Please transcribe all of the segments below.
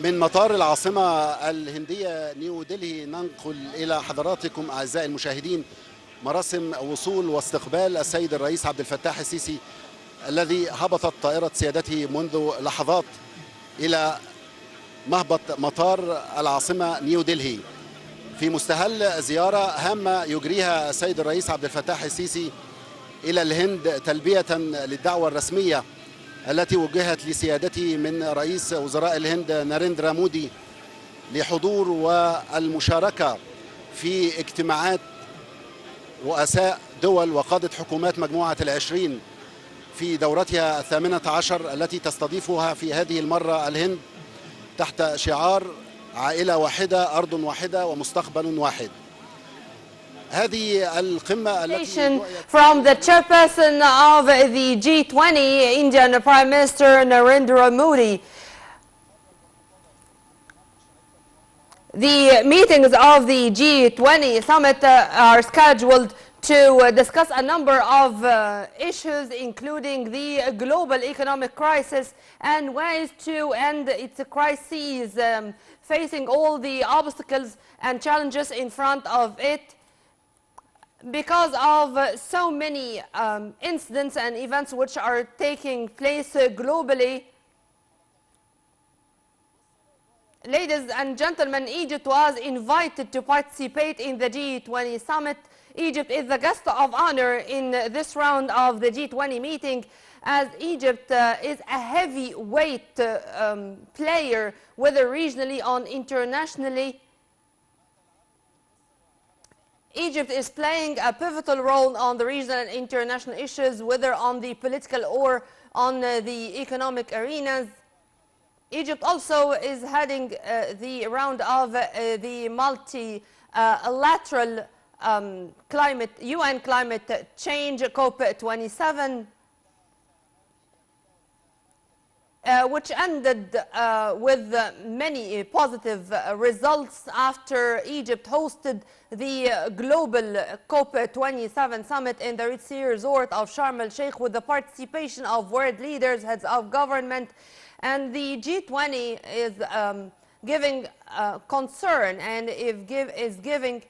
من مطار العاصمة الهندية نيو دلهي ننقل إلى حضراتكم أعزائي المشاهدين مراسم وصول واستقبال السيد الرئيس عبد الفتاح السيسي الذي هبطت طائرة سيادته منذ لحظات إلى مهبط مطار العاصمة نيو دلهي في مستهل زيارة هامة يجريها السيد الرئيس عبد الفتاح السيسي إلى الهند تلبية للدعوة الرسمية التي وجهت لسيادته من رئيس وزراء الهند ناريندرا مودي لحضور والمشاركة في اجتماعات رؤساء دول وقادة حكومات مجموعة العشرين في دورتها 18 التي تستضيفها في هذه المرة الهند تحت شعار عائلة واحدة أرض واحدة ومستقبل واحد. هذه القمة التي from the chairperson of the G20, Indian Prime Minister Narendra Modi. The meetings of the G20 Summit are scheduled to discuss a number of issues, including the global economic crisis and ways to end its crises, facing all the obstacles and challenges in front of it. Because of so many incidents and events which are taking place globally, ladies and gentlemen, Egypt was invited to participate in the G20 Summit. Egypt is the guest of honor in this round of the G20 meeting, as Egypt is a heavyweight player, whether regionally or internationally. Egypt is playing a pivotal role on the regional and international issues, whether on the political or on the economic arenas. Egypt also is heading the round of the multilateral UN climate change COP27, which ended with many positive results after Egypt hosted the global COP27 summit in the Red Sea resort of Sharm el-Sheikh with the participation of world leaders, heads of government, and the G20 is giving concern and is giving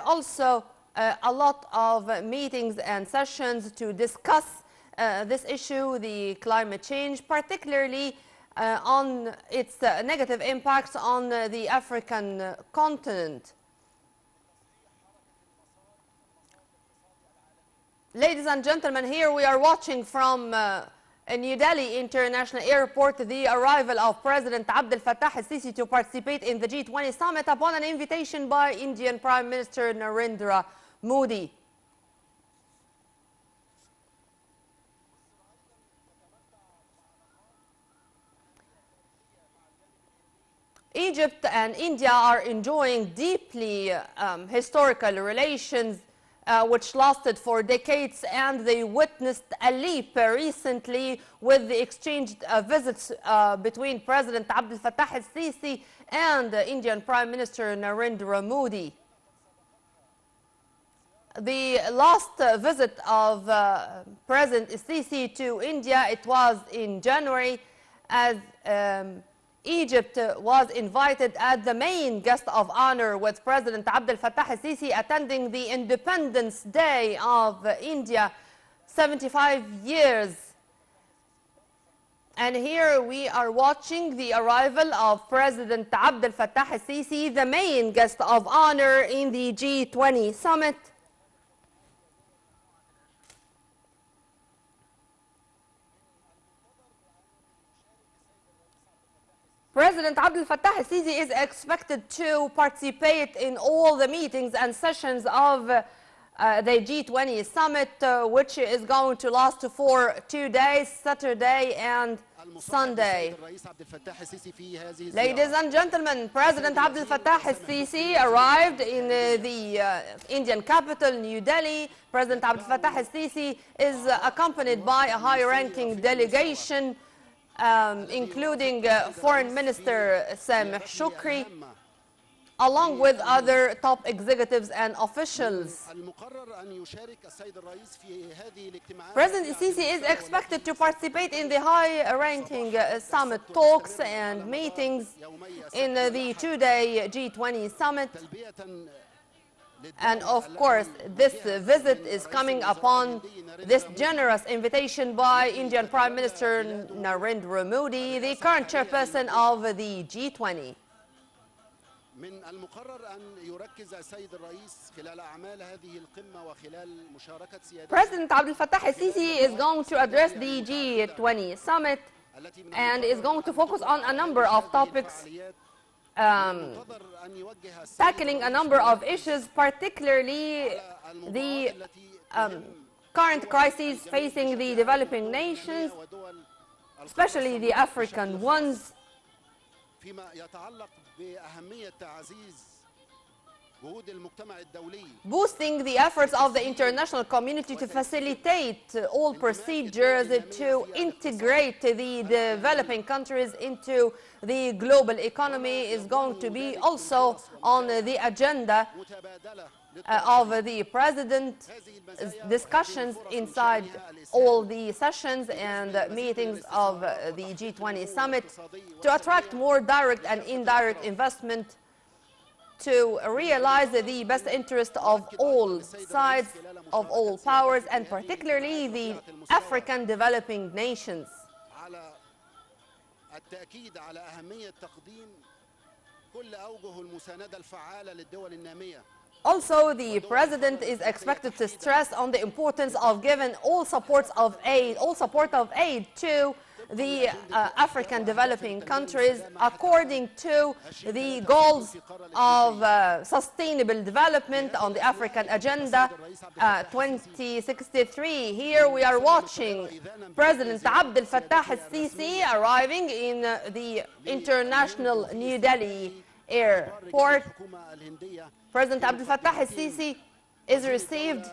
also a lot of meetings and sessions to discuss this issue, the climate change, particularly on its negative impacts on the African continent. Ladies and gentlemen, here we are watching from New Delhi International Airport the arrival of President Abdel Fattah al-Sisi to participate in the G20 Summit upon an invitation by Indian Prime Minister Narendra Modi. Egypt and India are enjoying deeply historical relations which lasted for decades, and they witnessed a leap recently with the exchanged visits between President Abdel Fattah al-Sisi and Indian Prime Minister Narendra Modi. The last visit of President Sisi to India, it was in January, as Egypt was invited as the main guest of honor, with President Abdel Fattah al-Sisi attending the Independence Day of India, 75 years. And here we are watching the arrival of President Abdel Fattah al-Sisi, the main guest of honor in the G20 Summit. President Abdel Fattah al-Sisi is expected to participate in all the meetings and sessions of the G20 Summit, which is going to last for 2 days, Saturday and Sunday. Ladies and gentlemen, President Abdel Fattah al-Sisi arrived in the Indian capital, New Delhi. President Abdel Fattah al-Sisi is accompanied by a high-ranking delegation, including Foreign Minister Sameh Shukri. along with other top executives and officials. President Sisi is expected to participate in the high-ranking summit talks and meetings in the two-day G20 Summit. And of course, this visit is coming upon this generous invitation by Indian Prime Minister Narendra Modi, the current chairperson of the G20. من المقرر أن يركز السيد الرئيس خلال أعمال هذه القمة وخلال مشاركة سيادته. President Abdel Fattah al-Sisi is going to address the G20 Summit and is going to focus on a number of topics, tackling a number of issues, particularly the current crises facing the developing nations, especially the African ones. Boosting the efforts of the international community to facilitate all procedures to integrate the developing countries into the global economy is going to be also on the agenda of the President's discussions inside all the sessions and meetings of the G20 Summit to attract more direct and indirect investment, to realize the best interest of all sides, of all powers, and particularly the African developing nations. Also, the President is expected to stress on the importance of giving all support of aid to the African developing countries according to the goals of sustainable development on the African Agenda 2063. Here we are watching President Abdel Fattah al-Sisi arriving in the international New Delhi airport. President Abdel Fattah al-Sisi is received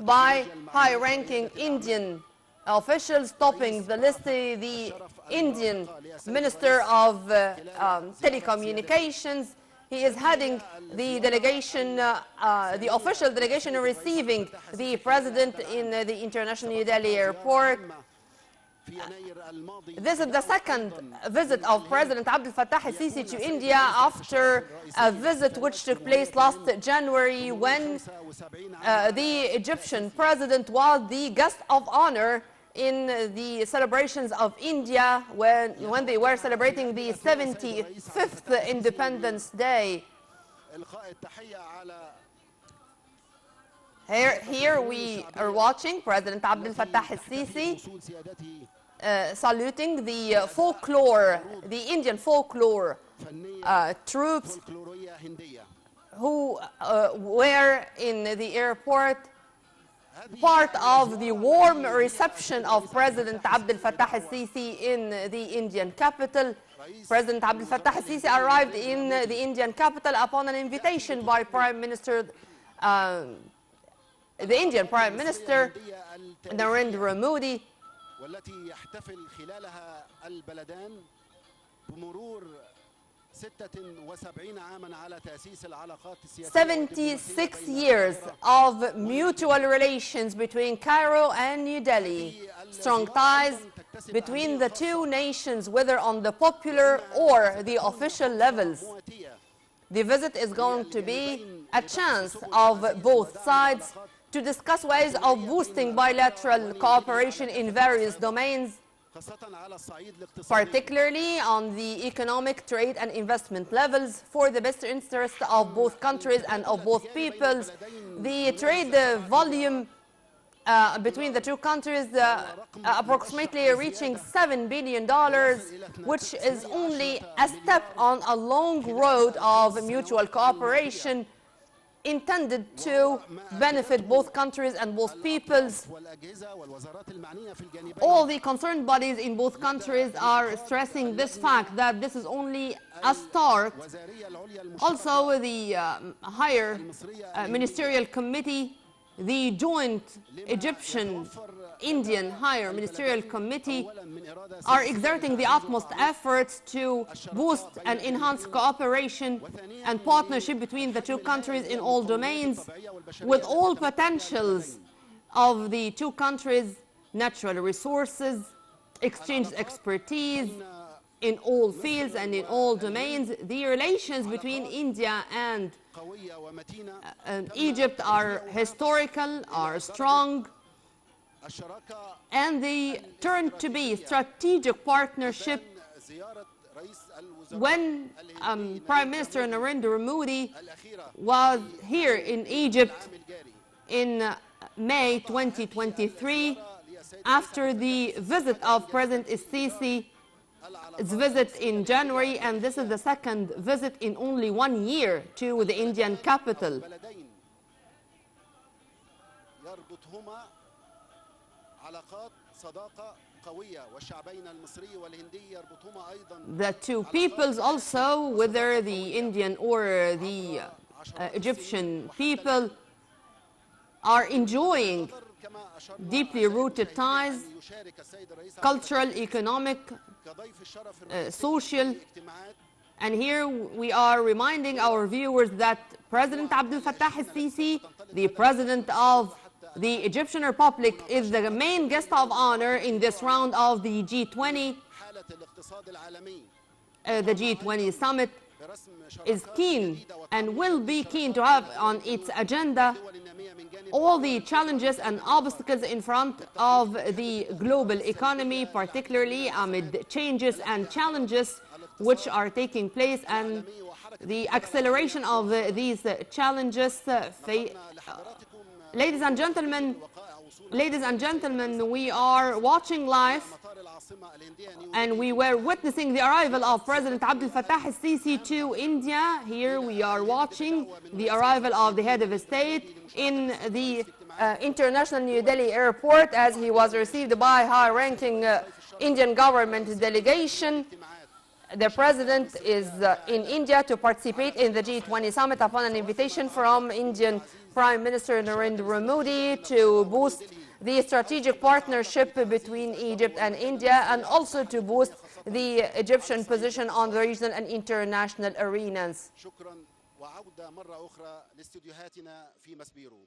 by high-ranking Indian officials, topping the list the Indian Minister of Telecommunications. He is heading the delegation, the official delegation receiving the President in the International New Delhi airport. This is the second visit of President Abdel Fattah al-Sisi to India after a visit which took place last January when the Egyptian President was the guest of honor in the celebrations of India when they were celebrating the 75th Independence Day. Here we are watching President Abdel Fattah al-Sisi saluting the folklore, the Indian folklore troops who were in the airport, part of the warm reception of President Abdel Fattah al-Sisi in the Indian capital. President Abdel Fattah al-Sisi arrived in the Indian capital upon an invitation by the Indian Prime Minister Narendra Modi. 76 years of mutual relations between Cairo and New Delhi, strong ties between the two nations, whether on the popular or the official levels. The visit is going to be a chance of both sides to discuss ways of boosting bilateral cooperation in various domains, particularly on the economic, trade and investment levels for the best interest of both countries and of both peoples. The trade volume between the two countries approximately reaching $7 billion, which is only a step on a long road of mutual cooperation intended to benefit both countries and both peoples. All the concerned bodies in both countries are stressing this fact that this is only a start. Also, the higher ministerial committee, the joint Egyptian Indian Higher Ministerial Committee are exerting the utmost efforts to boost and enhance cooperation and partnership between the two countries in all domains, with all potentials of the two countries, natural resources, exchange expertise in all fields and in all domains. The relations between India and Egypt are historical, are strong, and they turned to be strategic partnership when Prime Minister Narendra Modi was here in Egypt in May 2023 after the visit of President Sisi. Its visit in January, and this is the second visit in only 1 year to the Indian capital. The two peoples also, whether the Indian or the Egyptian people, are enjoying deeply rooted ties, cultural, economic, social. And here we are reminding our viewers that President Abdel Fattah al-Sisi, the President of the Egyptian Republic, is the main guest of honor in this round of the G20. The G20 Summit is keen and will be keen to have on its agenda all the challenges and obstacles in front of the global economy, particularly amid changes and challenges which are taking place, and the acceleration of these challenges. Ladies and gentlemen, we are watching live, and we were witnessing the arrival of President Abdel Fattah al-Sisi to India. Here we are watching the arrival of the head of state in the International New Delhi airport, as he was received by high-ranking Indian government delegation. The President is in India to participate in the G20 Summit upon an invitation from Indian Prime Minister Narendra Modi to boost the strategic partnership between Egypt and India, and also to boost the Egyptian position on the regional and international arenas. شكرا وعودة مرة أخرى لاستديوهاتنا في مسبيرو.